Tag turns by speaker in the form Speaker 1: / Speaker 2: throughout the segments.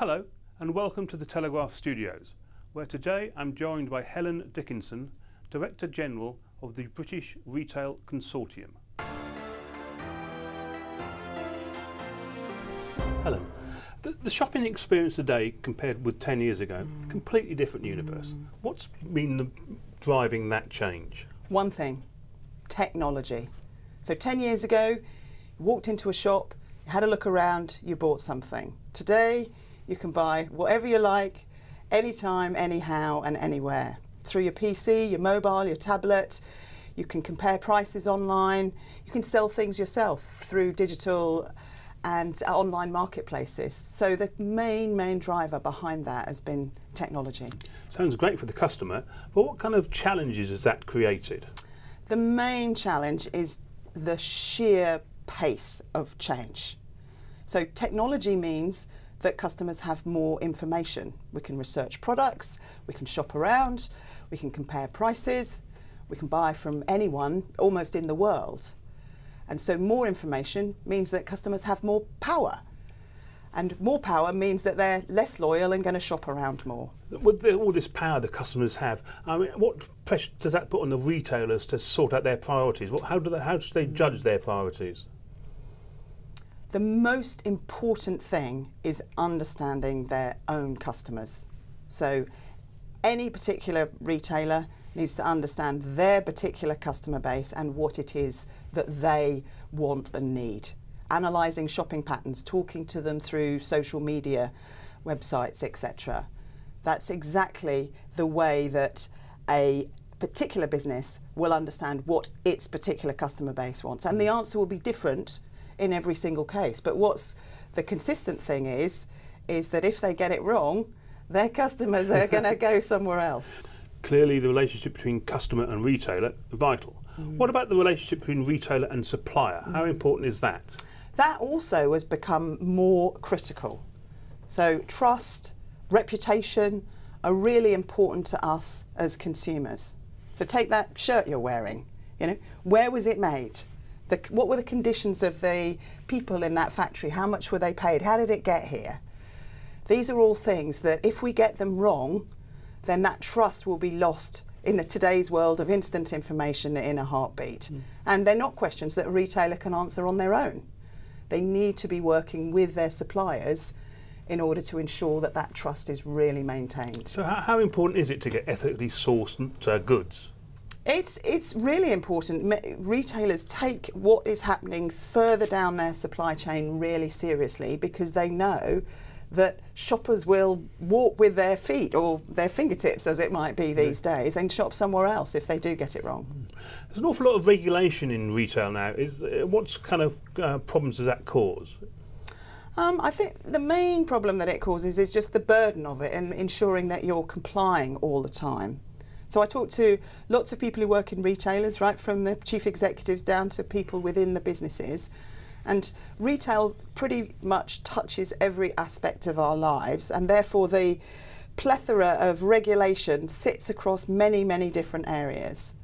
Speaker 1: Hello and welcome to the Telegraph Studios, where today I'm joined by Helen Dickinson, Director General of the British Retail Consortium. Helen, the shopping experience today compared with 10 years ago, completely different universe. What's been driving that change?
Speaker 2: One thing, technology. So 10 years ago, you walked into a shop, you had a look around, you bought something. Today, you can buy whatever you like, anytime, anyhow, and anywhere. Through your PC, your mobile, your tablet, you can compare prices online, you can sell things yourself through digital and online marketplaces. So the main driver behind that has been technology.
Speaker 1: Sounds great for the customer, but what kind of challenges has that created?
Speaker 2: The main challenge is the sheer pace of change. So technology means that customers have more information. We can research products, we can shop around, we can compare prices, we can buy from anyone almost in the world. And so more information means that customers have more power. And more power means that they're less loyal and going to shop around more.
Speaker 1: With all this power the customers have, I mean, what pressure does that put on the retailers to sort out their priorities? How do they judge their priorities?
Speaker 2: The most important thing is understanding their own customers. So any particular retailer needs to understand their particular customer base and what it is that they want and need. Analysing shopping patterns, talking to them through social media, websites, etc. That's exactly the way that a particular business will understand what its particular customer base wants. And the answer will be different in every single case. But what's the consistent thing is that if they get it wrong, their customers are going to go somewhere else.
Speaker 1: Clearly the relationship between customer and retailer is vital. What about the relationship between retailer and supplier? How important is that?
Speaker 2: That also has become more critical. So trust, reputation are really important to us as consumers. So take that shirt you're wearing, where was it made? What were the conditions of the people in that factory? How much were they paid? How did it get here? These are all things that if we get them wrong, then that trust will be lost in today's world of instant information in a heartbeat. And they're not questions that a retailer can answer on their own. They need to be working with their suppliers in order to ensure that that trust is really maintained.
Speaker 1: So how important is it to get ethically sourced goods?
Speaker 2: It's really important. Retailers take what is happening further down their supply chain really seriously because they know that shoppers will walk with their feet or their fingertips, as it might be these days, and shop somewhere else if they do get it wrong.
Speaker 1: There's an awful lot of regulation in retail now. What kind of problems does that cause?
Speaker 2: I think the main problem that it causes is just the burden of it and ensuring that you're complying all the time. So I talk to lots of people who work in retailers, right from the chief executives down to people within the businesses. And retail pretty much touches every aspect of our lives, and therefore the plethora of regulation sits across many different areas.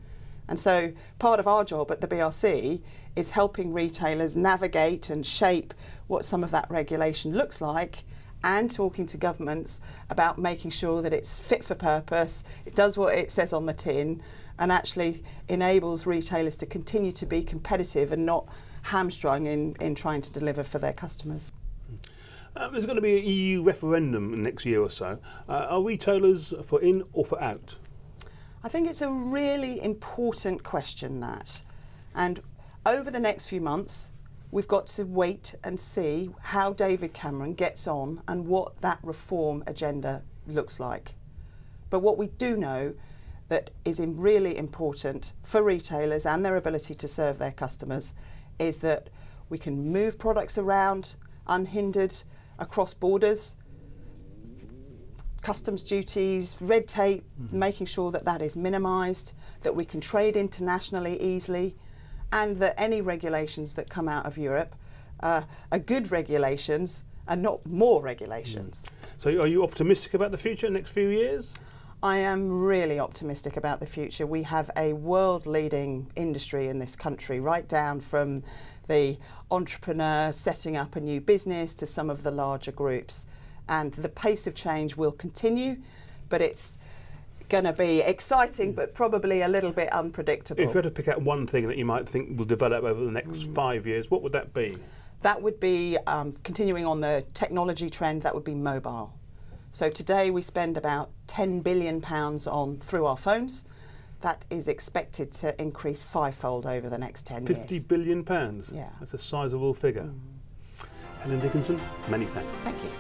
Speaker 2: And so part of our job at the BRC is helping retailers navigate and shape what some of that regulation looks like, and talking to governments about making sure that it's fit for purpose, it does what it says on the tin, and actually enables retailers to continue to be competitive and not hamstrung in trying to deliver for their customers.
Speaker 1: There's going to be an EU referendum next year or so. Are retailers for in or for out?
Speaker 2: I think it's a really important question, that. And over the next few months, we've got to wait and see how David Cameron gets on and what that reform agenda looks like. But what we do know that is really important for retailers and their ability to serve their customers is that we can move products around unhindered across borders, customs duties, red tape, making sure that that is minimised, that we can trade internationally easily, and that any regulations that come out of Europe are good regulations and not more regulations.
Speaker 1: So are you optimistic about the future, next few years?
Speaker 2: I am really optimistic about the future. We have a world-leading industry in this country, right down from the entrepreneur setting up a new business to some of the larger groups. and the pace of change will continue, but it's going to be exciting, but probably a little bit unpredictable.
Speaker 1: If you had to pick out one thing that you might think will develop over the next 5 years, what would that be?
Speaker 2: That would be, continuing on the technology trend, that would be mobile. So today we spend about £10 billion through our phones. That is expected to increase fivefold over the next 10 years.
Speaker 1: £50 billion?
Speaker 2: Yeah.
Speaker 1: That's a sizable figure. Helen Dickinson, many thanks.
Speaker 2: Thank you.